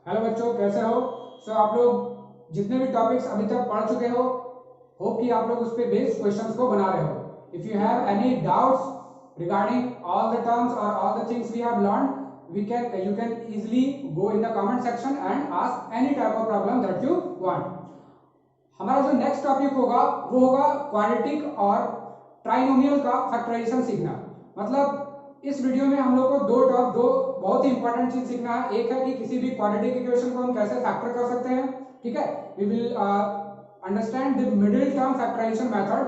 Hello बच्चों, कैसे हो? आप लोग जितने भी टॉपिक्स अभी तक पढ़ चुके हो, होप कि आप लोग उस पे बेस्ड क्वेश्चंस को बना रहे हो। If you have any doubts regarding all the terms और all the things we have learn, you can easily go in the comment section and ask any type of problem that you want. हमारा जो next topic होगा वो होगा quadratic और trinomial का factorisation सीखना। मतलब इस वीडियो में हम लोग को दो बहुत ही इंपॉर्टेंट चीज सीखना है। एक है कि किसी भी क्वाड्रेटिक इक्वेशन को हम कैसे फैक्टर कर सकते हैं, ठीक है। We will understand the middle term factorisation method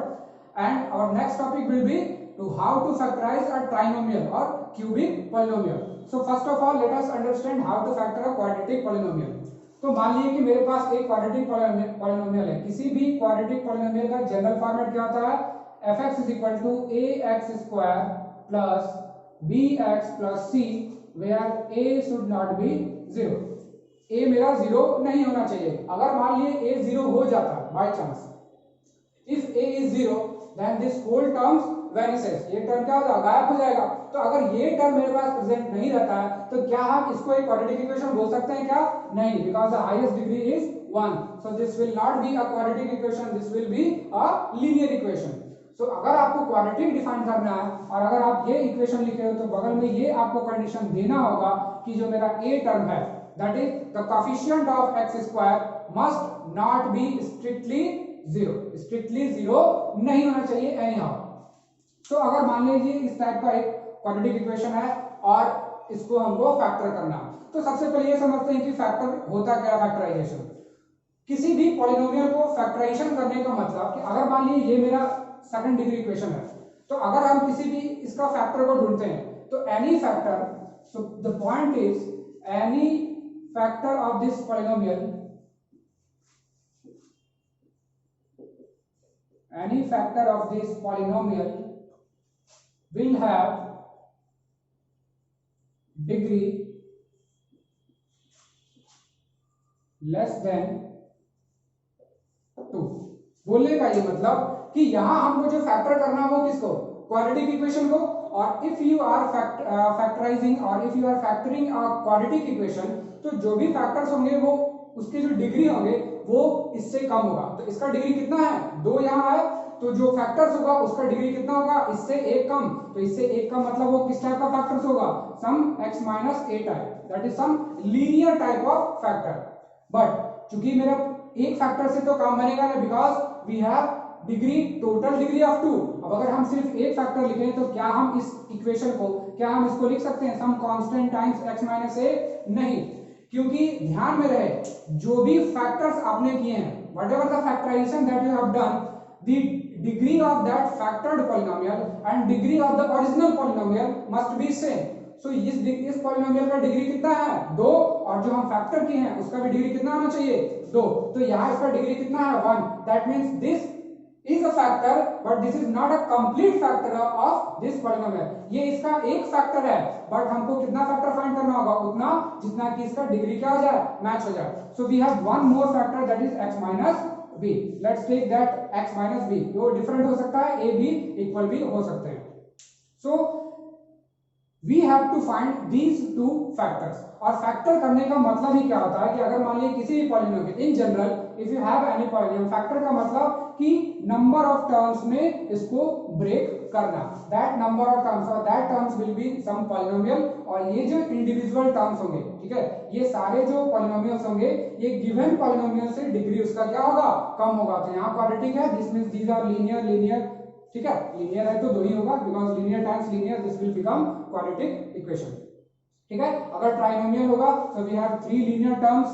and our next topic will be to how to factorise a trinomial और cubic polynomial. So first of all let us understand how to factor a quadratic polynomial. तो मान लीजिए कि मेरे पास एक quadratic polynomial है। किसी भी क्वाड्रेटिक पॉलिनोमियल का जनरल फॉर्मेट क्या होता है? fx is equal to ax square plus bx plus c where a should not be 0। a मेरा 0 नहीं होना चाहिए। अगर मान लिए a 0 हो जाता by chance, if a is 0 then this whole terms vanishes। ये टर्म क्या हो जाएगा? गायब हो जाएगा। तो अगर ये टर्म मेरे पास प्रेजेंट नहीं रहता है तो क्या हम इसको एक क्वाड्रेटिक इक्वेशन बोल सकते हैं क्या? नहीं, because the highest degree is 1। So this will not be a quadratic equation, this will be a linear equation. So अगर आपको क्वाड्रेटिक डिफाइन करना है और अगर आप ये इक्वेशन लिखे हो तो बगल में ये आपको कंडीशन देना होगा कि जो मेरा a टर्म है that is the coefficient of x square must not be strictly 0। Strictly 0 नहीं होना चाहिए एनी हाउ। तो अगर मान लीजिए इस टाइप का एक क्वाड्रेटिक इक्वेशन है और इसको हमको फैक्टर करना, तो सबसे पहले ये समझते हैं कि फैक्टर होता क्या है। फैक्टराइजेशन, किसी भी पॉलिनोमियल को फैक्टराइजेशन करने का मतलब कि अगर मान लीजिए ये मेरा सेकंड डिग्री इक्वेशन है, तो अगर हम किसी भी इसका फैक्टर को ढूंढते हैं तो any factor, so the point is any factor of this polynomial, any factor of this polynomial will have degree less than 2। बोलने का ये मतलब कि यहां हमको जो फैक्टर करना हो किसको? क्वाड्रेटिक इक्वेशन को। और इफ यू आर फैक्टराइजिंग और if you are factoring a quadratic equation, तो जो भी फैक्टर्स होंगे वो उसके जो डिग्री होंगे वो इससे कम होगा। तो इसका डिग्री कितना है? 2 यहाँ है, तो जो फैक्टर्स होगा उसका डिग्री कितना होगा? इससे एक कम। तो इससे एक कम मतलब वो किस टाइप का फैक्टर्स होगा? Some x minus a type, that is some linear type of factor. But चूंकि मेरा एक फैक्टर से तो काम बनेगा ना, because we have degree, total degree of 2। अब अगर हम सिर्फ एक फैक्टर लिखें तो क्या हम इस इक्वेशन को, क्या हम इसको लिख सकते हैं some constant times x minus a? नहीं, क्योंकि ध्यान में रहे जो भी फैक्टर्स आपने किए हैं, whatever the factorisation that you have done, the degree of that factored polynomial and degree of the original polynomial must be same. So इस पॉलिनोमियल का डिग्री कितना है? 2, और जो हम फैक्टर किए हैं उसका भी डिग्री कितना होना चाहिए? 2। तो यहाँ इसका डिग्री कितना है? 1। That means this is a factor but this is not a complete factor of this polynomial। ये इसका एक फैक्टर है बट हमको कितना फैक्टर फाइंड करना होगा? उतना जितना कि इसका डिग्री क्या हो जाए? मैच हो जाए। So we have one more factor that is x minus b। Let's take that x minus b, वो डिफरेंट हो सकता है, a b इक्वल भी हो सकते हैं। सो we have to find these two factors। और फैक्टर करने का मतलब ही क्या होता है कि अगर मान लीजिए किसी भी polynomial, in general if you have any polynomial, factor का मतलब कि नंबर ऑफ टर्म्स में इसको ब्रेक करना। दैट नंबर ऑफ टर्म्स और that terms will be some polynomial. और ये जो इंडिविजुअल टर्म्स होंगे, ठीक है, ये सारे जो पॉलिनोमियल्स होंगे ये गिवन पॉलिनोमियल से डिग्री उसका क्या होगा? कम होगा। तो यहाँ क्वाड्रेटिक है, this means these are linear, ठीक है। लीनियर है तो 2 ही होगा, because linear times linear, this will become quadratic equation, ठीक है। अगर ट्राइनोमियल होगा तो वी हैव 3 लीनियर टर्म्स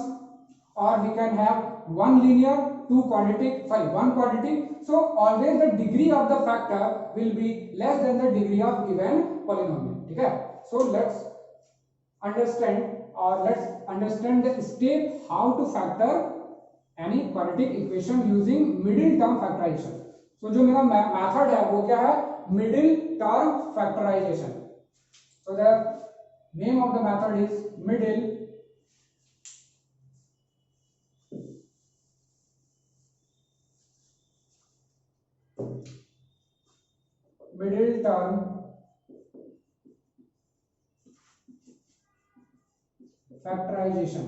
और we can have 1 linear, 2 quadratic, sorry 1 quadratic। So always the degree of the factor will be less than the degree of given polynomial, ठीक है। So let's understand the step how to factor any quadratic equation using middle term factorization। So जो मेरा method है वो क्या है? Middle term factorization. So the name of the method is middle term factorization।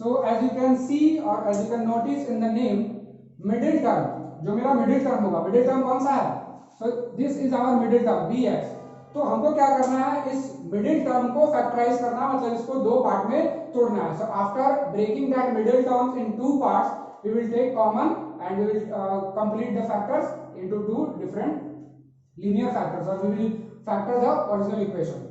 So as you can see और as you can notice in the name, middle term, जो मेरा middle term होगा, मिडिल टर्म कौन सा है, so this is our middle term b x. तो हमको क्या करना है, इस मिडिल टर्म को फैक्टराइज करना, मतलब इसको दो पार्ट में तोड़ना है। So after breaking that middle terms in two parts, we will take common and we will complete the factors into two different linear factors और we will factor the original equation.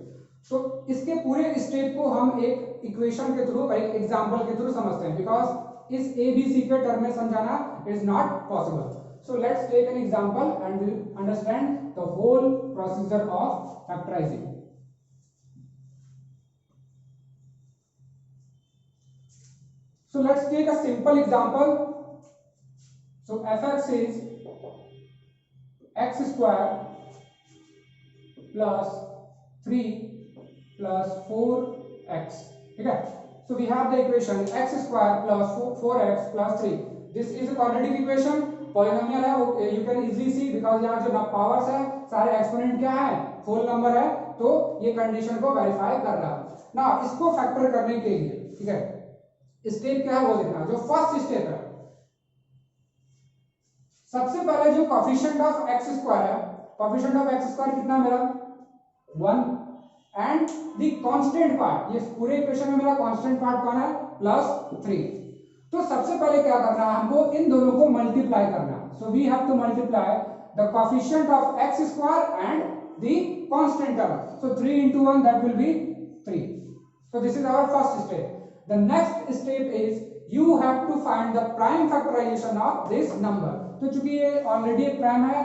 तो इसके पूरे step को हम एक equation के through, एक example के थ्रू समझते हैं, बिकॉज इस ए बी सी के टर्म में समझाना is not possible. So let's take an example and we'll understand the whole procedure of factorizing. So let's take a simple example. So fx is x square plus 3 plus 4x. ठीक है? So we have the equation x square plus 4x plus 3. This is a quadratic equation. Polynomial है, वो you can easily C, because यहाँ जो powers है सारे exponent क्या है, होल नंबर है, तो ये कंडीशन को वेरीफाई कर रहा है ना। इसको फैक्टर करने के लिए, ठीक है, स्टेप क्या है वो देखना। जो फर्स्ट स्टेप है, सबसे पहले जो कोफिशिएंट ऑफ एक्स स्क्वायर है, कोफिशिएंट ऑफ एक्स स्क्वायर कितना मेरा 1 एंड द कांस्टेंट पार्ट, ये पूरे इक्वेशन में मेरा कांस्टेंट पार्ट कौन है, +3। तो सबसे पहले क्या करना है, हमको इन दोनों को मल्टीप्लाई करना है। So we have to multiply the coefficient of x square and the constant term. So 3 into 1 that will be 3. So this is our first step. The next step is you have to find the prime factorization of this number. तो चूंकि ये already एक prime है,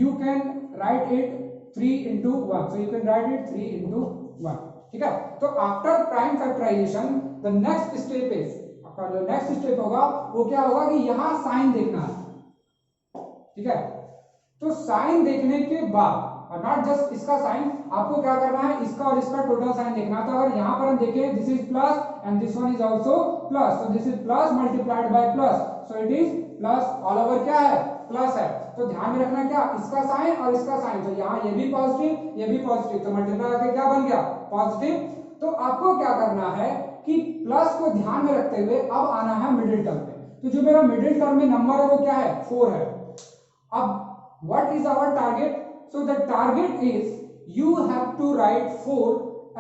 you can write it 3 into 1. So you can write it 3 into 1. ठीक है? तो after prime factorization, the next step is, जो next step होगा वो क्या होगा कि यहां साइन देखना है, ठीक है। तो साइन देखने के बाद, और नॉट जस्ट इसका साइन, आपको क्या करना है, इसका और इसका टोटल साइन देखना था। और यहां पर हम देखें, this is plus and this one is also plus, so this is plus multiplied by plus, so it is plus all over क्या है, प्लस है। तो ध्यान में रखना क्या, इसका साइन और इसका साइन, तो यहाँ ये भी पॉजिटिव ये भी पॉजिटिव, तो मल्टीप्लाई करके क्या बन गया, पॉजिटिव। तो आपको क्या करना है कि प्लस को ध्यान में रखते हुए अब आना है मिडिल टर्म पे। तो जो मेरा मिडिल टर्म में नंबर है वो क्या है, 4 है। अब what is our target, so the target is you have to write 4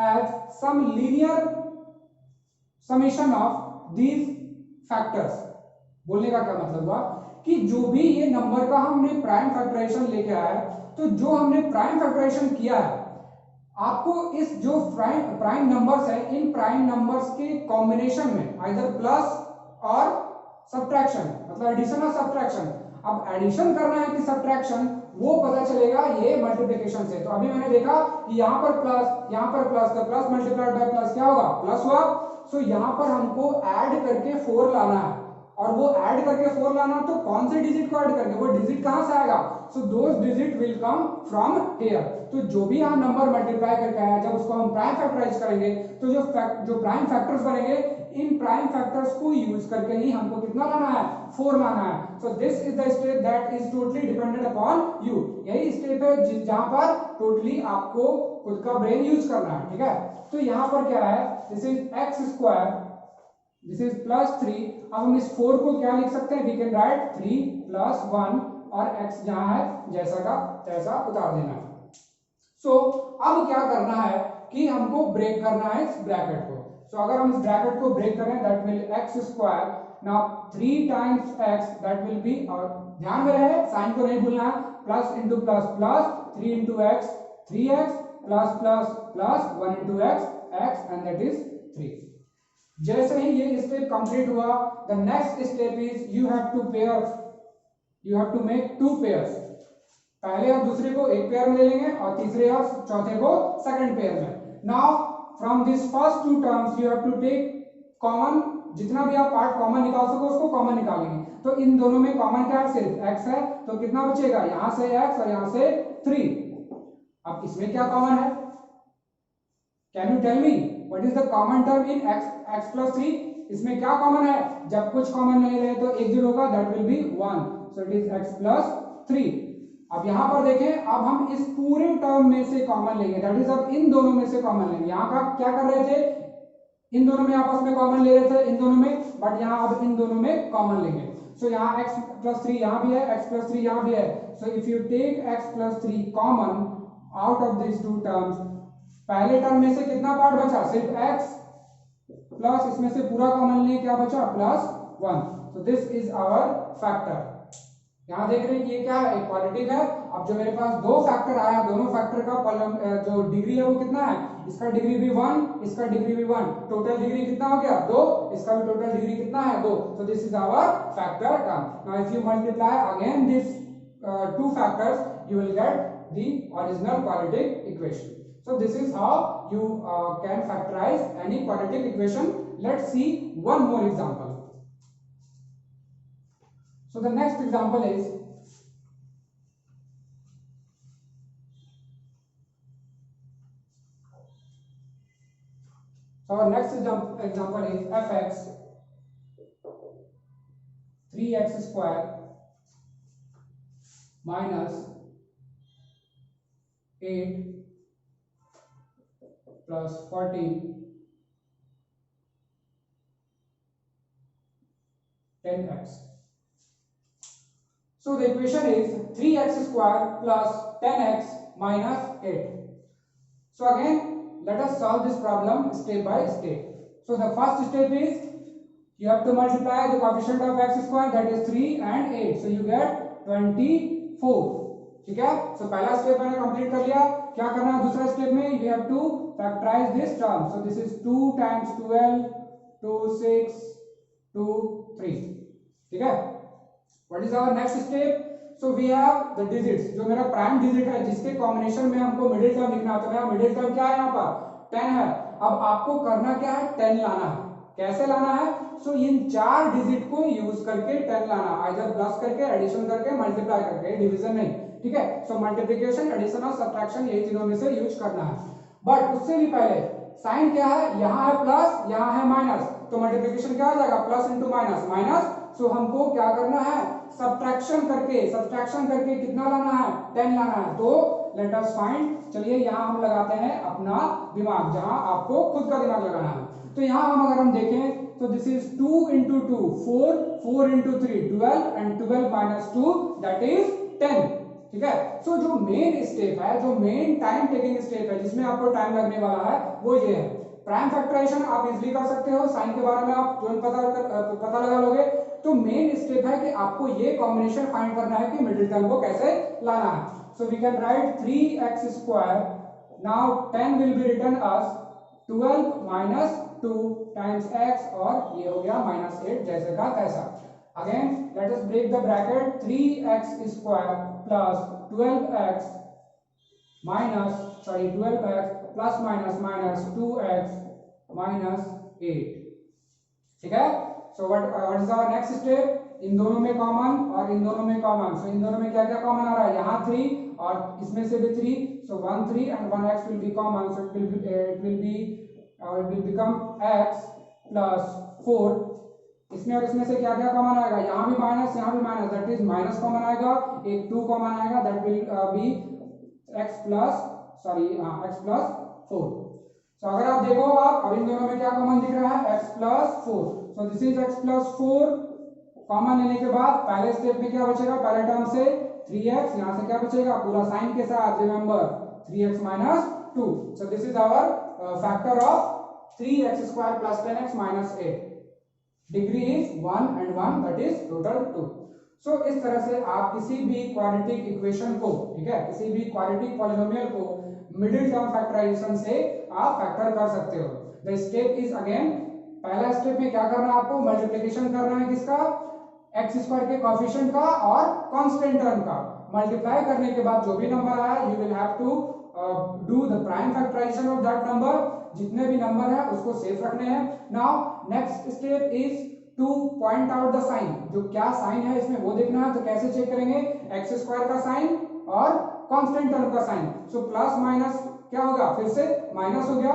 as some linear summation of these factors. बोलने का क्या मतलब हुआ कि जो भी ये नंबर का हमने प्राइम फैक्टराइजेशन लेके आया है, तो जो हमने प्राइम फैक्टराइजेशन किया है, आपको इस जो प्राइम नंबर्स है, इन प्राइम नंबर्स के कॉम्बिनेशन में आइदर प्लस और सब्ट्रैक्शन, मतलब एडिशन और सब्ट्रैक्शन। अब एडिशन करना है कि सब्ट्रैक्शन, वो पता चलेगा ये मल्टीप्लिकेशन से। तो अभी मैंने देखा कि यहाँ पर प्लस यहाँ पर प्लस, तो प्लस मल्टीप्लाइड बाय प्लस क्या होगा, प्लस हुआ। सो यहाँ पर हमको ऐड करके 4 लाना है, और वो ऐड करके 4 लाना, तो कौन से डिजिट को ऐड करके, वो डिजिट कहां से आएगा, so those digit will come from here. तो जो भी हम नंबर मल्टीप्लाई करके आया, जब उसको हम प्राइम फैक्टराइज करेंगे, तो जो प्राइम फैक्टर्स बनेंगे, इन प्राइम फैक्टर्स को यूज करके ही हमको कितना लाना है, 4 लाना है। So this is the step that is totally dependent upon you. यही स्टेप है जहां पर टोटली आपको खुद का ब्रेन यूज करना है, ठीक है। तो यहाँ पर क्या है, this is x square, this is +3। अब हम इस 4 को क्या लिख सकते हैं, वी कैन राइट 3 + 1, और x जहां है जैसा का तैसा उतार देना है। सो अब क्या करना है कि हमको ब्रेक करना है इस ब्रैकेट को। सो अगर हम इस ब्रैकेट को ब्रेक करें, that will x square, now 3 times x, that will be, और ध्यान में रहे साइन को नहीं भूलना है, plus into plus plus, 3 into x 3x, plus plus plus 1 into x x, and that is 3। जैसे ही ये स्टेप कंप्लीट हुआ, the next step is you have to make 2 pairs. पहले और दूसरे को एक पेयर में ले लेंगे, और तीसरे और चौथे को सेकंड पेयर में। Now from this first 2 terms you have to take common, जितना भी आप पार्ट कॉमन निकाल सको उसको कॉमन निकालेंगे। तो इन दोनों में कॉमन क्या है, सिर्फ x है, तो कितना बचेगा, यहां से x और यहां से 3। अब इसमें क्या कॉमन है, can you tell me what is the common term in x + 3? इसमें क्या कॉमन है, जब कुछ कॉमन नहीं रहे तो एक जो होगा that will be 1, so it is x + 3। अब यहां पर देखें, अब हम इस पूरे टर्म में से कॉमन लेंगे, दैट इज अब इन दोनों में से कॉमन लेंगे। यहां का क्या कर रहे थे, इन दोनों में आपस में कॉमन ले रहे थे, इन दोनों में, बट यहाँ अब इन दोनों में कॉमन लेंगे। सो यहाँ x प्लस 3 यहाँ भी है, x प्लस 3 यहाँ भी है। So if you take x plus 3 common out of this two terms, पहले टर्म में से कितना पार्ट बचा, सिर्फ x, प्लस इसमें से पूरा कॉमन लिए क्या बचा, plus 1। So this is our factor. यहाँ देख रहे हैं कि ये क्या है, एक क्वाड्रेटिक है। अब जो मेरे पास दो फैक्टर आया, दोनों फैक्टर का जो डिग्री है वो कितना है, इसका डिग्री भी 1, इसका डिग्री भी 1, टोटल डिग्री कितना हो गया 2, इसका भी टोटल डिग्री कितना है 2। So this is our factor term. Now if you multiply again this two factors you will get the original quadratic equation. So this is how you can factorize any quadratic equation. Let's see one more example. So the next example is our next example is fx 3x square minus 8 plus 14 10x. So the equation is 3x square plus 10x minus 8. So again let us solve this problem step by step. So the first step is you have to multiply the coefficient of x square, that is 3 and 8. So you get 24. ठीक है। सो पहला step मैंने complete कर लिया। क्या करना है दूसरा स्टेप में, you have to factorize this term. So this is 2 times 12 2 6 2 3। ठीक है। What is our next step, so we have the digits, जो मेरा प्राइम डिजिट है जिसके कॉम्बिनेशन में हमको मिडिल टर्म लिखना है। तो मेरा मिडिल टर्म क्या है, यहाँ पर 10 है। अब आपको करना क्या है, 10 लाना है। कैसे लाना है, सो इन चार डिजिट को यूज करके 10 लाना, आइदर प्लस करके, एडिशन करके, मल्टीप्लाई करके, डिवीजन नहीं। ठीक है। सो मल्टीप्लिकेशन, एडिशन और सब्ट्रैक्शन यही तीनों में से यूज करना है। बट उससे भी पहले साइन क्या है, यहाँ है प्लस, यहाँ है माइनस, तो मल्टीप्लिकेशन क्या हो जाएगा, प्लस इंटू माइनस माइनस। सो हमको क्या करना है, सब्ट्रैक्शन करके कितना लाना है, 10 लाना है। तो लेट अस फाइंड, चलिए यहाँ हम लगाते हैं अपना दिमाग, जहां आपको खुद का दिमाग लगाना है। तो यहाँ हम अगर हम देखें तो this is 2 into 2 4, 4 into 3 12 and 12 minus 2 that is 10। ठीक है। सो जो मेन स्टेप है, जो मेन टाइम टेकिंग स्टेप है, जिसमें आपको टाइम लगने वाला है, वो ये है। प्राइम फैक्टराइजेशन आप इजीली कर सकते हो, साइन के बारे में आप तुरंत पता लगा लोगे। तो मेन स्टेप है कि आपको ये कॉम्बिनेशन फाइंड करना है कि मिडिल टर्म को कैसे लाना है। So we can write 3x square, now 10 will be written as 12 minus 2 times x, और ये हो गया माइनस 8, जैसे का तैसा। Again, let us break the bracket, 3x square plus 12x plus minus 2x minus 8। ठीक है। So what is our next step, इन दोनों में कॉमन और इन दोनों में कॉमन। सो इन दोनों में क्या क्या कॉमन आ रहा है, यहाँ 3 और इसमें से भी 3, so 1 3 and 1x will be common, so it will become x plus 4। इसमें और इसमें से क्या क्या कॉमन आएगा, यहाँ भी माइनस, यहाँ भी minus, that is minus common आएगा, एक 2 कॉमन आएगा, that will be x plus 4। सो अगर आप देखो, आप अब इन दोनों में क्या कॉमन दिख रहा है, x plus 4। So this is x plus 4। Common लेने के बाद पहले स्टेप में क्या बचेगा, पहले टर्म से 3x, यहाँ से क्या बचेगा, पूरा साइन के साथ, remember 3x minus 2। So this is our factor of 3x square plus 10x minus 8। Degree is 1 and 1, that is total 2। So इस तरह से आप किसी भी क्वाड्रेटिक इक्वेशन को, ठीक है, किसी भी क्वाड्रेटिक पॉलिनोमियल को मिडिल टर्म फैक्टराइजेशन से आप फैक्टर कर सकते हो। द स्टेप इज अगेन, पहला स्टेप में क्या करना है आपको, मल्टीप्लिकेशन करना है किसका, एक्स स्क्वायर के कोएफिशिएंट का और कांस्टेंट टर्म का। मल्टीप्लाई करने के बाद जो भी नंबर आया, you will have to do the prime factorization of that number. जितने भी नंबर है उसको सेफ रखने हैं। Now next step is to point out the sign, जो क्या साइन है इसमें वो देखना है। तो कैसे चेक करेंगे, एक्स स्क्वायर का साइन और कांस्टेंट टर्म का साइन। सो प्लस माइनस क्या होगा, फिर से माइनस हो गया।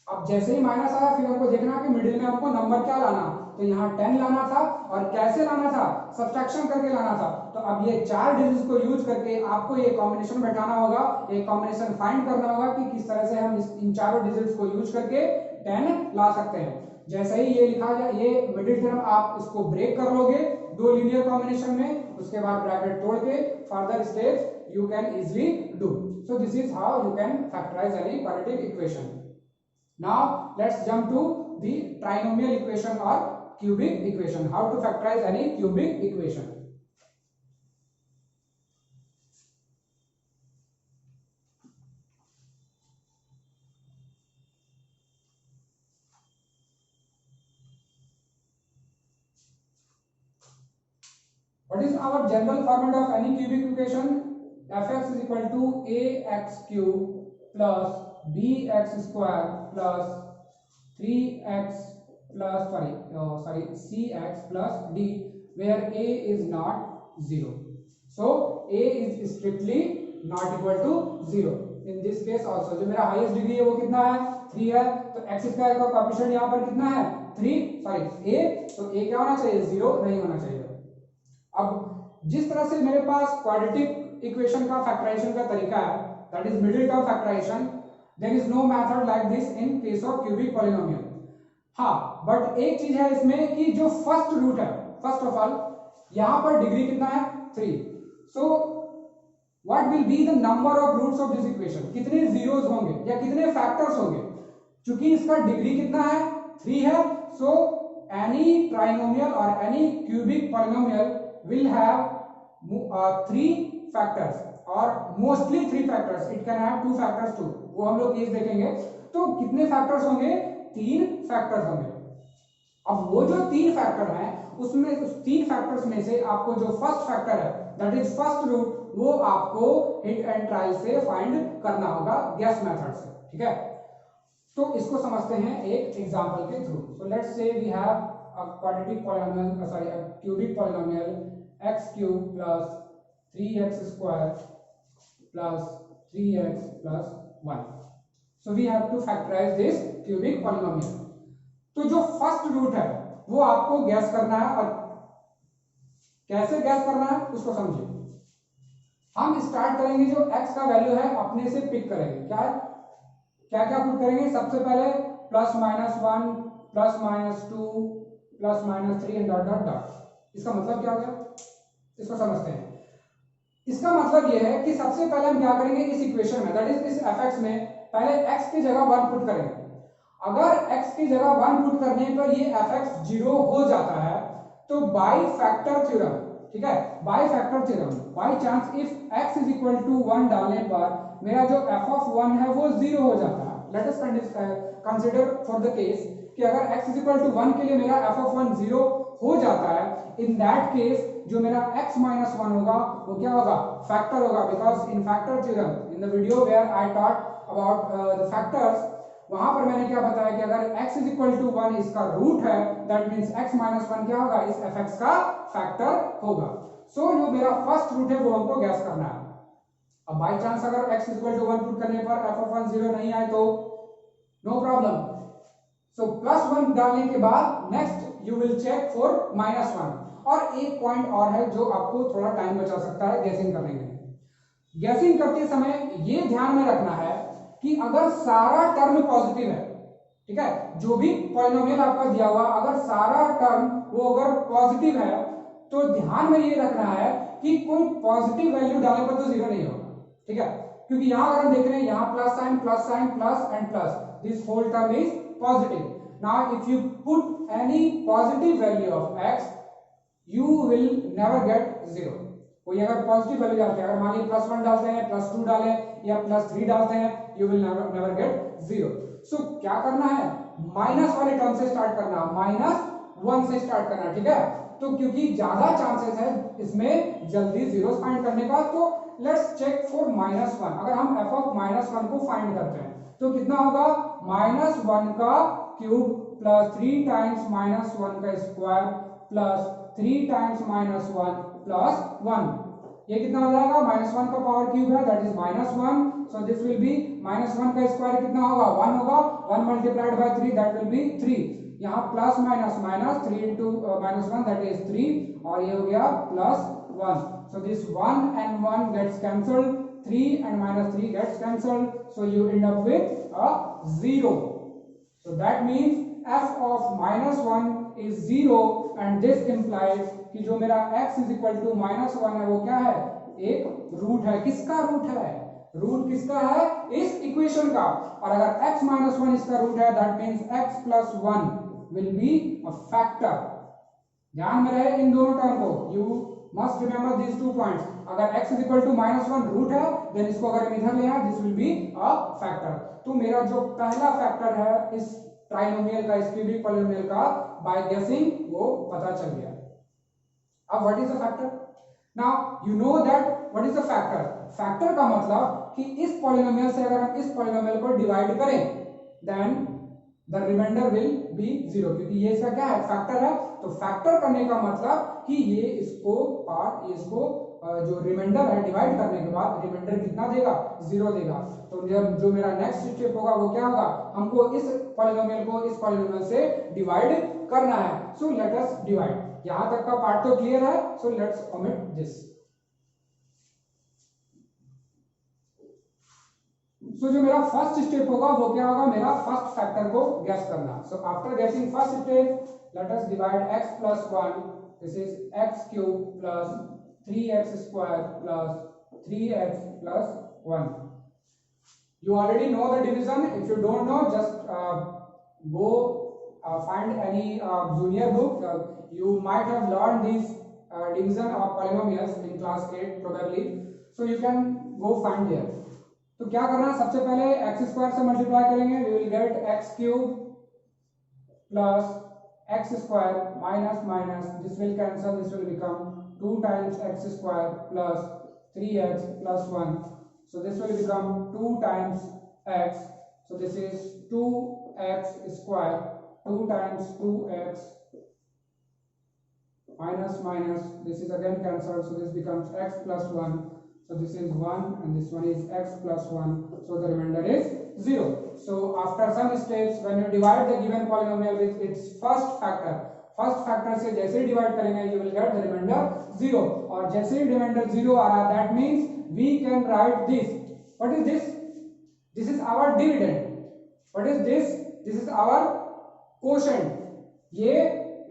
अब जैसे ही माइनस आया, फिर हमको देखना है कि मिडिल में हमको नंबर क्या लाना। तो यहाँ 10 लाना था, और कैसे लाना था, सब्ट्रैक्शन करके लाना था। तो अब ये चार डिजिट्स को यूज करके आपको ये कॉम्बिनेशन बैठाना होगा, एक कॉम्बिनेशन फाइंड करना होगा कि किस तरह से हम इन चारों डिजिट्स को यूज करके 10 ला सकते हैं। जैसे ही ये लिखा जाए, ये मिडिल टर्म आप इसको ब्रेक कर लोगे दो लीनियर कॉम्बिनेशन में, उसके बाद ब्रैकेट तोड़ के further steps you can easily do. So this is how you can factorize any quadratic equation. Now let's jump to the trinomial equation और cubic equation. How to factorize any cubic equation? What is our general format of any cubic equation? Fx is equal to ax cube plus bx square plus 3x plus cx plus d, where a is not 0. So a is strictly not equal to 0. In this case also जो मेरा highest degree है वो कितना है 3 है, तो x square का coefficient यहाँ पर कितना है 3 a, तो a क्या होना चाहिए 0 नहीं होना चाहिए। अब जिस तरह से मेरे पास क्वाड्रेटिक इक्वेशन का फैक्टराइजेशन का तरीका है, that is middle term factorization, there is no method like this in case of cubic polynomial. हाँ, बट एक चीज है इसमें कि जो फर्स्ट रूट है, फर्स्ट ऑफ ऑल यहां पर डिग्री कितना है 3, so what will be the number of roots of this equation, कितने जीरोस होंगे या कितने फैक्टर्स होंगे। चूंकि इसका डिग्री कितना है 3 है, सो एनी ट्राइनोमियल और any cubic polynomial will have 3 factors और mostly 3 factors, it can have 2 factors too, वो हम लोग केस देखेंगे। तो कितने फैक्टर्स होंगे 3 फैक्टर्स होंगे। अब वो जो 3 फैक्टर हैं उसमें उस 3 फैक्टर्स में से आपको जो फर्स्ट फैक्टर है दैट इज फर्स्ट रूट, वो आपको हिट एंड ट्रायल से फाइंड करना होगा गैस मेथड से, ठीक है। तो इसको समझते हैं एक एग्जांपल के थ्रू। So let's say we have a quadratic polynomial, a cubic polynomial x cube plus 3x square plus 3x plus 1. So we have to factorize this cubic polynomial. तो जो फर्स्ट रूट है वो आपको गैस करना है, और कैसे गैस करना है उसको समझिए। हम स्टार्ट करेंगे, जो x का वैल्यू है अपने से पिक करेंगे। क्या है, क्या क्या पुट करेंगे, सबसे पहले +-1 +-2 +-3 एंड डॉट डॉट डॉट। इसका मतलब क्या हो गया, इसको समझते हैं। इसका मतलब यह है कि सबसे पहले हम क्या करेंगे इस इक्वेशन में, दैट इज इस fx में पहले x की जगह 1 पुट करेंगे। अगर x की जगह 1 पुट करने पर ये fx 0 हो जाता है तो बाय फैक्टर थ्योरम, ठीक है, by factor theorem, by chance if x is equal to 1 डालने पर मेरा जो f(1) है वो 0 हो जाता है। Let us consider for the case कि अगर x इज इक्वल टू 1 के लिए मेरा f(1) 0 हो जाता है, इन दैट केस जो मेरा x माइनस 1 होगा वो क्या होगा, फैक्टर होगा। Because in factor theorem, in the video where I taught about the factors, वहां पर मैंने क्या बताया कि अगर x इज इक्वल टू 1 इसका रूट है, दैट मींस x माइनस 1 क्या होगा, इस fx का फैक्टर होगा। सो जो मेरा फर्स्ट रूट है वो हमको गैस करना है। अब बाय चांस अगर x is equal to 1 put करने पर f(1) 0 नहीं आए तो नो प्रॉब्लम। सो +1 डालने के बाद next you will check for -1। और एक पॉइंट और है जो आपको थोड़ा टाइम बचा सकता है गैसिंग करने में। गैसिंग करते समय ये ध्यान में रखना है कि अगर सारा टर्म पॉजिटिव है, ठीक है, जो भी पॉलिनोमियल आपका दिया हुआ अगर सारा टर्म वो अगर पॉजिटिव है तो ध्यान में ये रखना है कि कोई पॉजिटिव वैल्यू डालने पर तो 0 नहीं होगा, ठीक है, क्योंकि यहां अगर हम देख रहे हैं यहाँ plus sign plus and plus, this whole term is positive. Now if you put any positive value of x, you will never get 0. कोई अगर पॉजिटिव वैल्यू डालते हैं, अगर मान लीजिए +1 डालते हैं, +2 डालें या +3 डालते हैं, you will never get 0. So क्या करना है, माइनस वाले टर्म से स्टार्ट करना, -1 से स्टार्ट करना, ठीक है। तो क्योंकि ज्यादा चांसेस है इसमें जल्दी जीरो फाइंड करने का, तो लेट्स चेक फॉर -1। अगर हम f(-1) को फाइंड करते हैं तो कितना होगा, -1 का क्यूब प्लस 3 टाइम्स -1 का स्क्वायर प्लस 3 टाइम्स -1 प्लस 1, ये कितना हो जाएगा, -1 का पावर क्यूब है that is -1, so this will be -1 का स्क्वायर कितना होगा 1 होगा, 1 multiplied by 3 that will be 3, यहाँ plus minus 3 into -1 that is 3, और ये हो गया +1, so this 1 and 1 gets cancelled, 3 and -3 gets cancelled, so you end up with a 0. So that means f of -1 is 0 and this implies कि जो मेरा x is equal to -1 है वो क्या है, एक रूट है। किसका रूट है, रूट किसका है, इस इक्वेशन का। और अगर x -1 इसका रूट है that means x + 1 will be a factor. ध्यान में रहे इन दोनों टर्म को, you must remember these 2 points. अगर x is equal to -1 root है देन इसको अगर हम इधर ले आए this will be a factor. तो मेरा जो पहला फैक्टर है इस ट्राइनोमियल का, इस क्यूबिक पॉलिनोमियल का, बाय गेसिंग वो पता चल गया। अब what is the factor, now you know that what is the factor. Factor का मतलब कि इस पॉलिनोमियल से अगर हम इस पॉलिनोमियल को डिवाइड करें then the reminder will be 0, क्योंकि ये इसका क्या है, फैक्टर है। तो फैक्टर करने का मतलब कि ये इसको पार्ट, ये इसको जो रिमाइंडर है डिवाइड करने के बाद रिमाइंडर कितना देगा, 0 देगा। तो जो मेरा नेक्स्ट स्टेप होगा वो क्या होगा, हमको इस पॉलिनोमियल को इस पॉलिनोमियल से डिवाइड करना है। So let us divide. यहां तक का पार्ट तो क्लियर है, सो लेट्स ओमिट दिस। सो जो मेरा फर्स्ट स्टेप होगा वो क्या होगा, मेरा फर्स्ट फैक्टर को गैस करना। सो आफ्टर गेसिंग first step let us divide x + 1, this is x³ + 3x² + 3x + 1। You already know the division. If you don't know, just go find any junior book. You might have learned this division of polynomials in class 8 probably. So you can go find there. तो क्या करना है, सबसे पहले x² से multiply करेंगे, we will get x³ + x² minus minus, this will cancel, this will become 2 times x² plus 3x plus 1. So this will become 2 times x. So this is 2x², 2 times 2x minus minus, this is again cancelled, so this becomes x plus 1. So this is 1 and this one is x plus 1. So the remainder is 0. So after some steps, when you divide the given polynomial with its first factor से जैसे ही divide करेंगे you will get the remainder 0. और जैसे ही remainder 0 आ रहा, that means we can write this. What is this? This is our dividend. What is this? This is our quotient. ये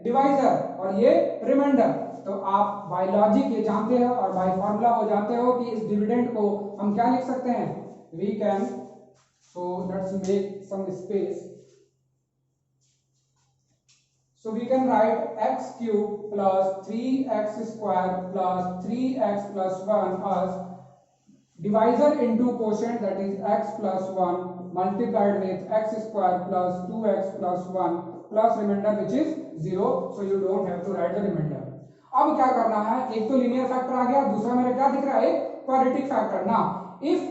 divisor और ये reminder. तो आप बाय लॉजिक ये जानते हो और बाय फॉर्मूला वो जानते हो कि इस डिविडेंड को हम क्या लिख सकते हैं, we can, so let's make some space, so we can write x³ + 3x² + 3x + 1 as divisor into quotient, that is x plus 1 multiplied with x² plus 2x plus 1 plus remainder which is 0. So you don't have to write the remainder. अब क्या करना है, एक तो linear factor आ गया, दूसरा मेरा क्या दिख रहा है, quadratic factor. Now if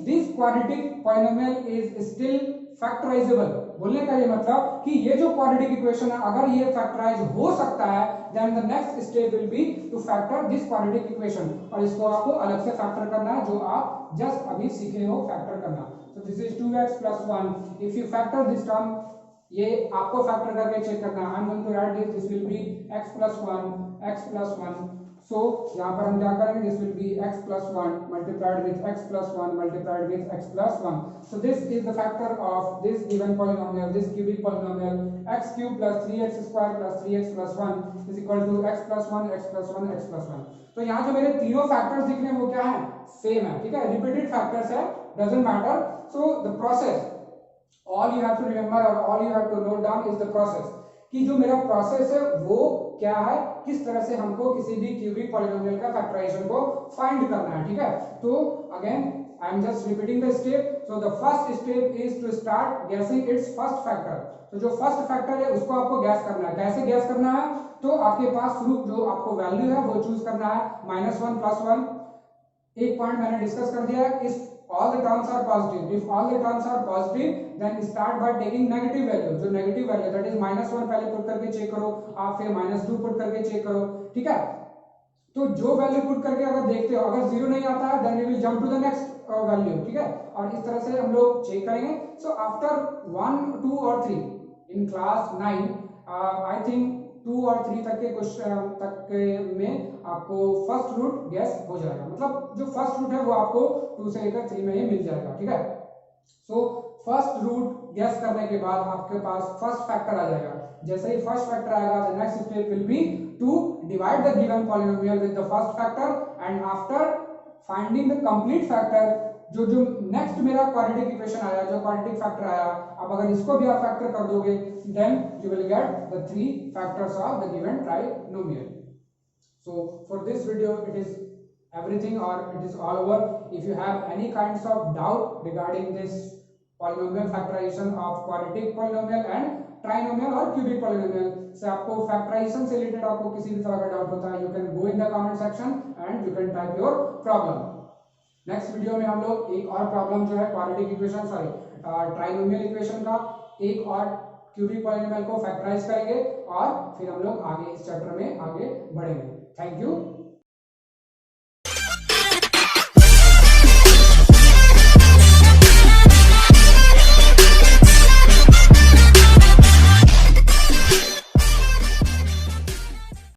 this quadratic polynomial is still factorisable, बोलने का ये मतलब कि ये जो क्वाड्रेटिक इक्वेशन है अगर ये फैक्टराइज हो सकता है then the next step will be to factor this quadratic equation, और इसको आपको अलग से फैक्टर करना है जो आप जस्ट अभी सीखे हो फैक्टर करना। So this is 2x + 1। If you factor this term, ये आपको फैक्टर करके चेक करना है। I am going to write this will be x + 1 so यहाँ पर हम क्या करेंगे, this will be x + 1 multiplied with x + 1 multiplied with x + 1। So this is the factor of this given polynomial, this cubic polynomial x³ + 3x² + 3x + 1 is equal to x + 1 x + 1 x + 1। तो यहाँ जो मेरे तीनों factors दिख रहे हैं वो क्या है, सेम है, ठीक है, रिपीटेड फैक्टर्स है, doesn't matter. So the process, all you have to remember or all you have to note down is the process, कि जो मेरा प्रोसेस है वो क्या है, किस तरह से हमको किसी भी क्यूबिक पॉलिनोमियल का फैक्टराइजेशन को फाइंड करना है, ठीक है। तो again I am just repeating the step. So the first step is to start guessing its first factor. तो जो फर्स्ट फैक्टर है उसको आपको गैस करना है। कैसे गैस करना है, तो आपके पास प्रूफ जो आपको वैल्यू है वो चूज करना है, -1 + 1। एक पॉइंट मैंने डिस्कस कर दिया, इस all the terms are positive. If all the terms are positive, then start by taking negative value. जो negative value that is -1 पहले पुट करके चेक करो, आप फिर -2 पुट करके चेक करो, ठीक है। तो जो वैल्यू पुट करके अगर देखते हो अगर 0 नहीं आता है then we will jump to the next value, ठीक है। और इस तरह से हम लोग चेक करेंगे। So after 1, 2 और 3 in class 9, I think 2 और 3 तक के क्वेश्चन तक में आपको फर्स्ट रूट गैस हो जाएगा, मतलब जो फर्स्ट रूट है वो आपको 2 से लेकर 3 में ही मिल जाएगा, ठीक है। सो फर्स्ट रूट गेस करने के बाद आपके पास फर्स्ट फैक्टर आ जाएगा। जैसे ही फर्स्ट फैक्टर आएगा, the next step will be to divide the given polynomial with the first factor and after finding the complete factor, जो जो नेक्स्ट मेरा क्वाड्रेटिक इक्वेशन आया, जो क्वाड्रेटिक फैक्टर आया, अब अगर इसको भी आप फैक्टर कर दोगे, then you will get the three factors of the given trinomial. So for this video it is everything, or it is all over. If you have any kinds of doubt regarding this polynomial factorization of quadratic polynomial and trinomial और cubic polynomial से आपको factorization से related आपको किसी भी तरह का doubt होता है, you can go in the comment section and you can type your problem. Next video में हम लोग एक और प्रॉब्लम जो है क्वाड्रेटिक इक्वेशन ट्राइनोमियल इक्वेशन का, एक और क्यूबिक पॉलिनोमियल को फैक्टराइज करेंगे और फिर हम लोग आगे इस चैप्टर में आगे बढ़ेंगे। Thank you.